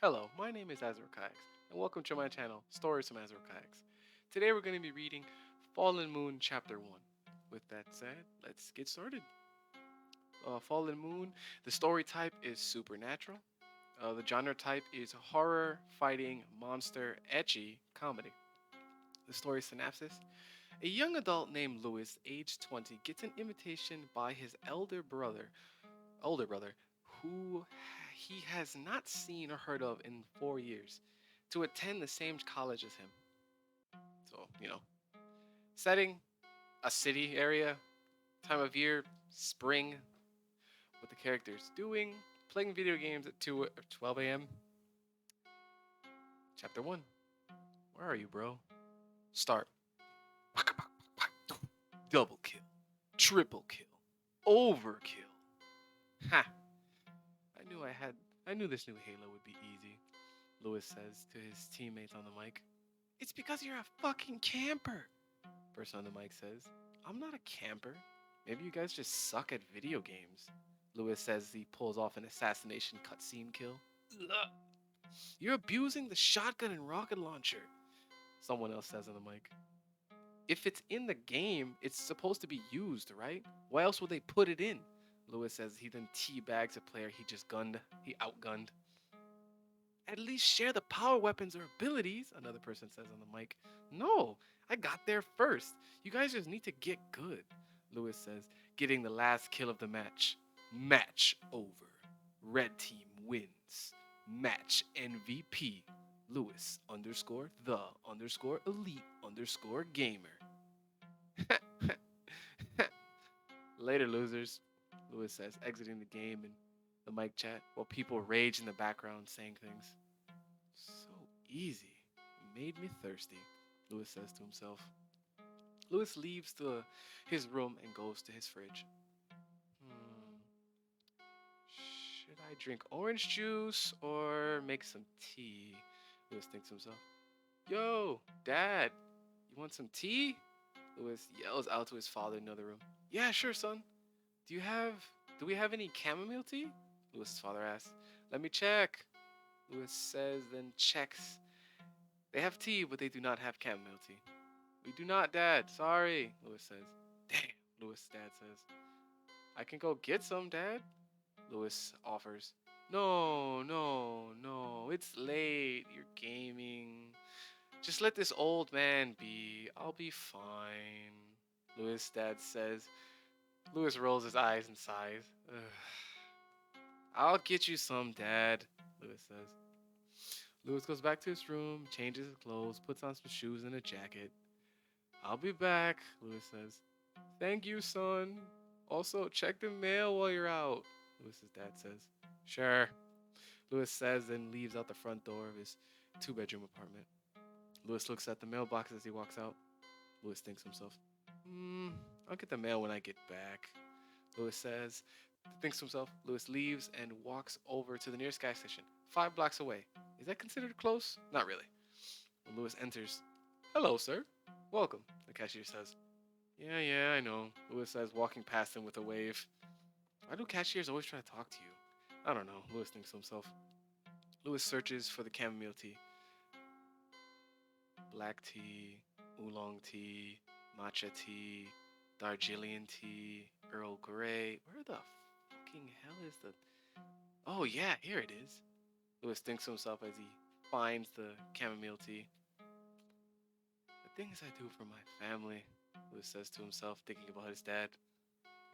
Hello, my name is Azure Kayaks, and welcome to my channel, Stories from Azure Kayaks. Today we're going to be reading Fallen Moon Chapter 1. With that said, let's get started. Fallen Moon, the story type is supernatural. The genre type is horror, fighting, monster, etchy, comedy. The story synopsis. A young adult named Louis, age 20, gets an invitation by his older brother, who he has not seen or heard of in 4 years, to attend the same college as him. So, setting a city area, time of year, spring, what the character's doing, playing video games at 2 or 12 a.m. Chapter 1. Where are you, bro? Start. Double kill. Triple kill. Overkill. Ha! I knew this new Halo would be easy, Lewis says to his teammates on the mic. It's because you're a fucking camper, person on the mic says. I'm not a camper. Maybe you guys just suck at video games, Lewis says as he pulls off an assassination cutscene kill. Ugh. You're abusing the shotgun and rocket launcher, someone else says on the mic. If it's in the game, it's supposed to be used, right? Why else would they put it in? Lewis says he then teabags a player he outgunned. At least share the power weapons or abilities, another person says on the mic. No, I got there first. You guys just need to get good, Lewis says, getting the last kill of the match. Match over. Red team wins. Match MVP. Lewis underscore the underscore elite underscore gamer. Later, losers, Lewis says, exiting the game in the mic chat while people rage in the background saying things. So easy. Made me thirsty, Lewis says to himself. Lewis leaves his room and goes to his fridge. Hmm. Should I drink orange juice or make some tea? Lewis thinks to himself. Yo, Dad, you want some tea? Lewis yells out to his father in another room. Yeah, sure, son. Do we have any chamomile tea? Lewis's father asks. Let me check. Lewis says, then checks. They have tea, but they do not have chamomile tea. We do not, Dad. Sorry, Lewis says. Damn, Lewis' dad says. I can go get some, Dad, Lewis offers. No, no, no. It's late. You're gaming. Just let this old man be. I'll be fine, Lewis' dad says. Lewis rolls his eyes and sighs. Ugh. I'll get you some, Dad, Lewis says. Lewis goes back to his room, changes his clothes, puts on some shoes and a jacket. I'll be back, Lewis says. Thank you, son. Also, check the mail while you're out, Lewis's dad says. Sure, Lewis says, then leaves out the front door of his two-bedroom apartment. Lewis looks at the mailbox as he walks out. Lewis thinks to himself, I'll get the mail when I get back, Lewis says. Thinks to himself. Lewis leaves and walks over to the nearest gas station, 5 blocks away. Is that considered close? Not really. When Lewis enters, hello, sir. Welcome, the cashier says. Yeah, I know, Lewis says, walking past him with a wave. Why do cashiers always try to talk to you? I don't know, Lewis thinks to himself. Lewis searches for the chamomile tea. Black tea, oolong tea, matcha tea, Darjeeling tea, Earl Grey. Where the fucking hell is the... Oh yeah, here it is. Lewis thinks to himself as he finds the chamomile tea. The things I do for my family, Lewis says to himself, thinking about his dad.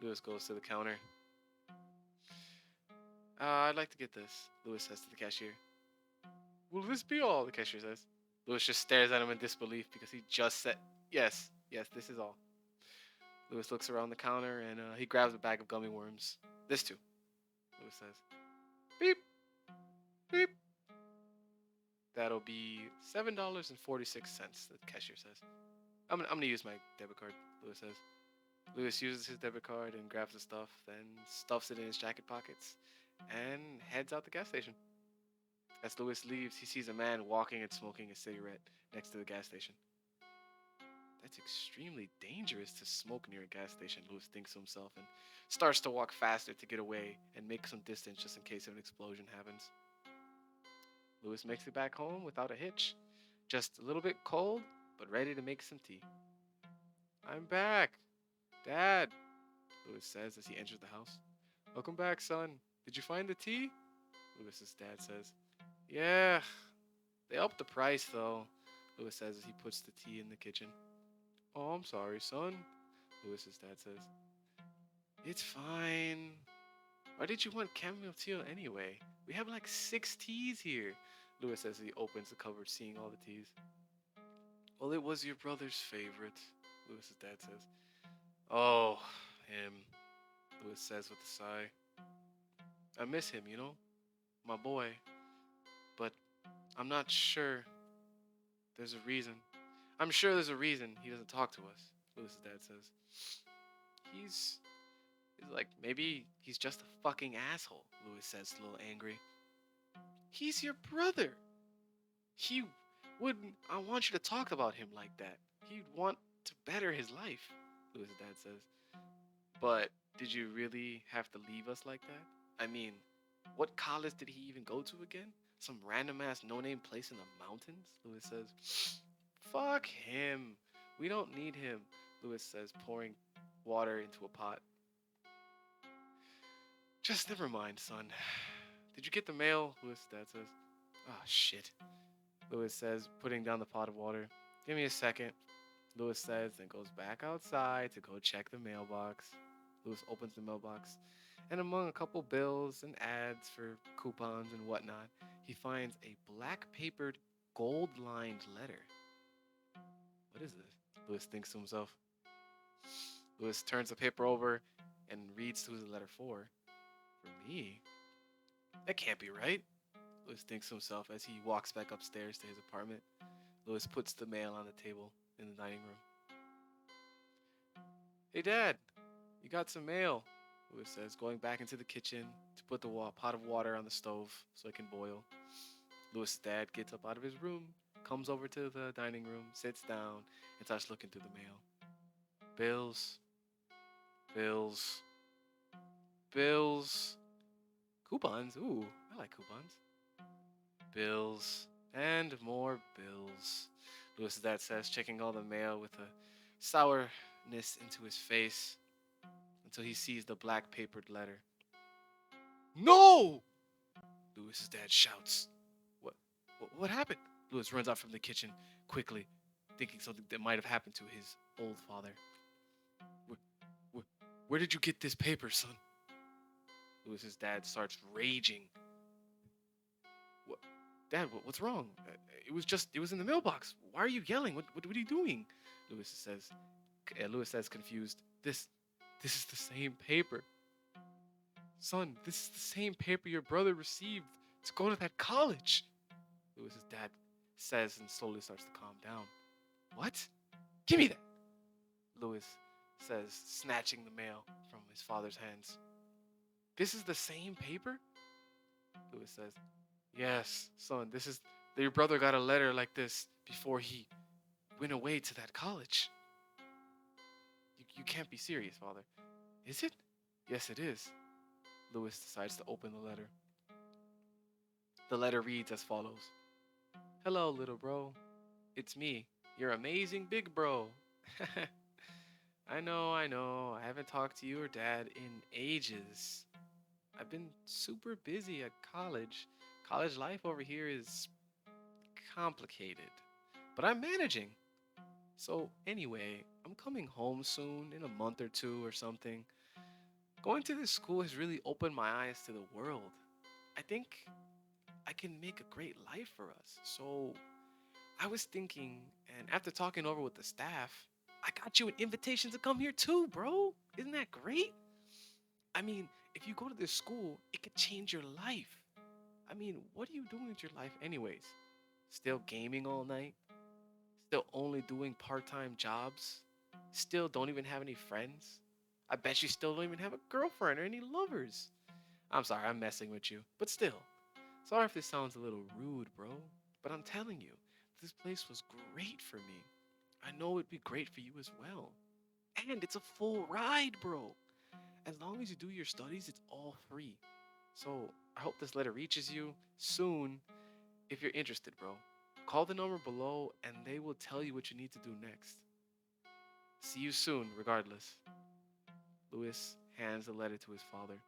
Lewis goes to the counter. I'd like to get this, Lewis says to the cashier. Will this be all? The cashier says. Lewis just stares at him in disbelief because he just said, yes, this is all. Lewis looks around the counter and he grabs a bag of gummy worms. This too, Lewis says. Beep, beep. That'll be $7.46, the cashier says. I'm gonna use my debit card, Lewis says. Lewis uses his debit card and grabs the stuff, then stuffs it in his jacket pockets, and heads out the gas station. As Lewis leaves, he sees a man walking and smoking a cigarette next to the gas station. That's extremely dangerous to smoke near a gas station, Lewis thinks to himself, and starts to walk faster to get away and make some distance just in case an explosion happens. Lewis makes it back home without a hitch. Just a little bit cold, but ready to make some tea. I'm back, Dad, Lewis says as he enters the house. Welcome back, son. Did you find the tea? Lewis's dad says. Yeah, they upped the price though, Lewis says as he puts the tea in the kitchen. Oh, I'm sorry, son, Lewis's dad says. It's fine. Why did you want chamomile tea anyway? We have like 6 teas here, Lewis says as he opens the cupboard, seeing all the teas. Well, it was your brother's favorite, Lewis's dad says. Oh, him, Lewis says with a sigh. I miss him, my boy, but I'm not sure there's a reason. I'm sure there's a reason he doesn't talk to us, Lewis's dad says. He's like, maybe he's just a fucking asshole, Lewis says, a little angry. He's your brother. He wouldn't. I want you to talk about him like that. He'd want to better his life, Lewis's dad says. But did you really have to leave us like that? I mean, what college did he even go to again? Some random ass no name place in the mountains? Lewis says. Fuck him. We don't need him, Lewis says, pouring water into a pot. Just never mind, son. Did you get the mail? Lewis' dad says. Oh, shit, Lewis says, putting down the pot of water. Give me a second, Lewis says, then goes back outside to go check the mailbox. Lewis opens the mailbox, and among a couple bills and ads for coupons and whatnot, he finds a black papered, gold lined letter. What is this? Lewis thinks to himself. Lewis turns the paper over and reads who's the letter for. For me? That can't be right, Lewis thinks to himself as he walks back upstairs to his apartment. Lewis puts the mail on the table in the dining room. Hey, Dad, you got some mail, Lewis says, going back into the kitchen to put the pot of water on the stove so it can boil. Lewis' dad gets up out of his room, comes over to the dining room, sits down, and starts looking through the mail. Bills, bills, bills, coupons. Ooh, I like coupons. Bills, and more bills, Lewis' dad says, checking all the mail with a sourness into his face until he sees the black papered letter. No! Lewis's dad shouts. What happened? Lewis runs out from the kitchen quickly, thinking something that might have happened to his old father. Where did you get this paper, son? Lewis's dad starts raging. What, Dad, what's wrong? It was in the mailbox. Why are you yelling? What are you doing? Lewis says confused. This is the same paper. Son, this is the same paper your brother received to go to that college. Lewis's dad says and slowly starts to calm down. What? Give me that, Lewis says, snatching the mail from his father's hands. This is the same paper? Lewis says. Yes, son, your brother got a letter like this before he went away to that college. You can't be serious, father. Is it? Yes, it is. Lewis decides to open the letter. The letter reads as follows. Hello, little bro. It's me, your amazing big bro. I know. I haven't talked to you or Dad in ages. I've been super busy at college. College life over here is complicated, but I'm managing. So anyway, I'm coming home soon, in a month or two or something. Going to this school has really opened my eyes to the world. I think I can make a great life for us. So I was thinking, and after talking over with the staff, I got you an invitation to come here too, bro. Isn't that great? I mean, if you go to this school, it could change your life. I mean, what are you doing with your life anyways? Still gaming all night? Still only doing part-time jobs? Still don't even have any friends? I bet you still don't even have a girlfriend or any lovers. I'm sorry, I'm messing with you. But still, sorry if this sounds a little rude, bro. But I'm telling you, this place was great for me. I know it'd be great for you as well. And it's a full ride, bro. As long as you do your studies, it's all free. So I hope this letter reaches you soon. if you're interested, bro, call the number below and they will tell you what you need to do next. See you soon, regardless. Louis hands the letter to his father.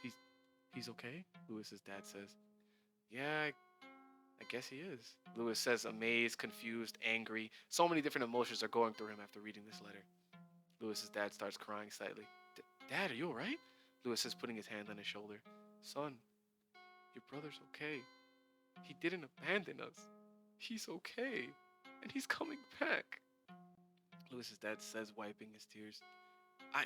He's he's okay? Louis's dad says. Yeah, I guess he is. Louis says, amazed, confused, angry. So many different emotions are going through him after reading this letter. Louis's dad starts crying slightly. Dad, are you alright? Louis says, putting his hand on his shoulder. Son, your brother's okay. He didn't abandon us. He's okay. And he's coming back. Louis's dad says, wiping his tears. I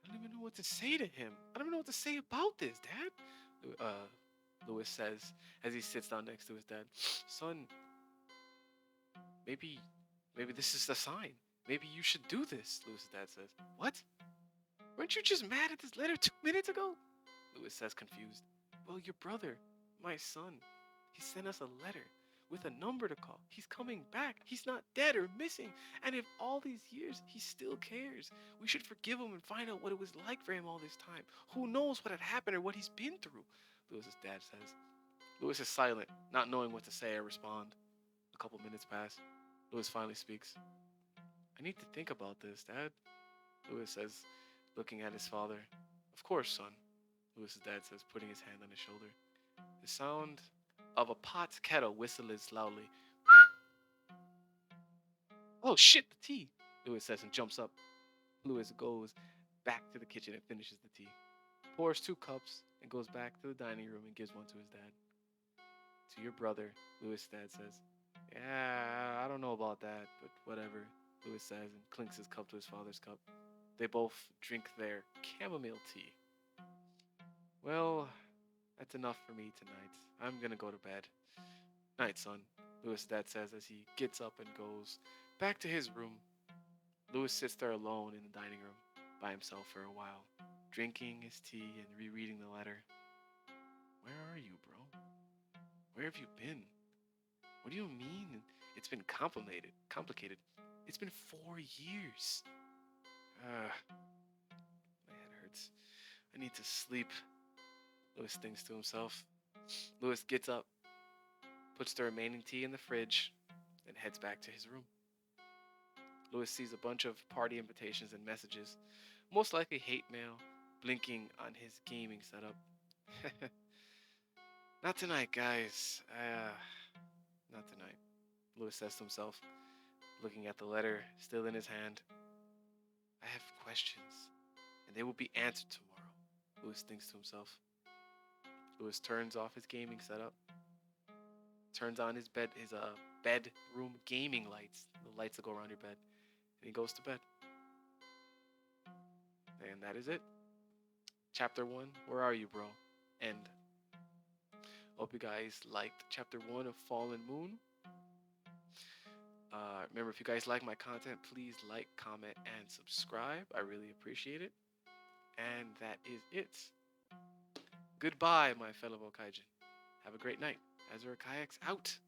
don't even know what to say to him. I don't even know what to say about this, Dad. Louis says as he sits down next to his dad. Son, maybe, maybe this is the sign. Maybe you should do this, Louis's dad says. What? Weren't you just mad at this letter 2 minutes ago? Louis says, confused. Well, your brother, my son, he sent us a letter with a number to call. He's coming back. He's not dead or missing. And if all these years he still cares, we should forgive him and find out what it was like for him all this time. Who knows what had happened or what he's been through, Louis's dad says. Louis is silent, not knowing what to say or respond. A couple minutes pass. Louis finally speaks. I need to think about this, Dad, Louis says, looking at his father. Of course, son, Louis's dad says, putting his hand on his shoulder. The sound of a pot's kettle whistles loudly. Oh shit, the tea, Louis says and jumps up. Louis goes back to the kitchen and finishes the tea. Pours 2 cups and goes back to the dining room and gives one to his dad. To your brother, Louis' dad says. Yeah, I don't know about that, but whatever, Louis says and clinks his cup to his father's cup. They both drink their chamomile tea. Well, that's enough for me tonight. I'm gonna go to bed. Night, son, Louis' dad says as he gets up and goes back to his room. Louis sits there alone in the dining room by himself for a while, drinking his tea and rereading the letter. Where are you, bro? Where have you been? What do you mean it's been complicated? It's been 4 years. My head hurts. I need to sleep, Louis thinks to himself. Louis gets up, puts the remaining tea in the fridge, and heads back to his room. Louis sees a bunch of party invitations and messages, most likely hate mail, blinking on his gaming setup. Not tonight, guys. Not tonight, Louis says to himself, looking at the letter still in his hand. I have questions, and they will be answered tomorrow, Louis thinks to himself. Louis turns off his gaming setup, turns on his bedroom gaming lights, the lights that go around your bed, and he goes to bed. And that is it. Chapter 1, Where Are You, Bro? End. Hope you guys liked Chapter 1 of Fallen Moon. Remember, if you guys like my content, please like, comment, and subscribe. I really appreciate it. And that is it. Goodbye, my fellow Bokaijin. Have a great night. Azura Kayaks out.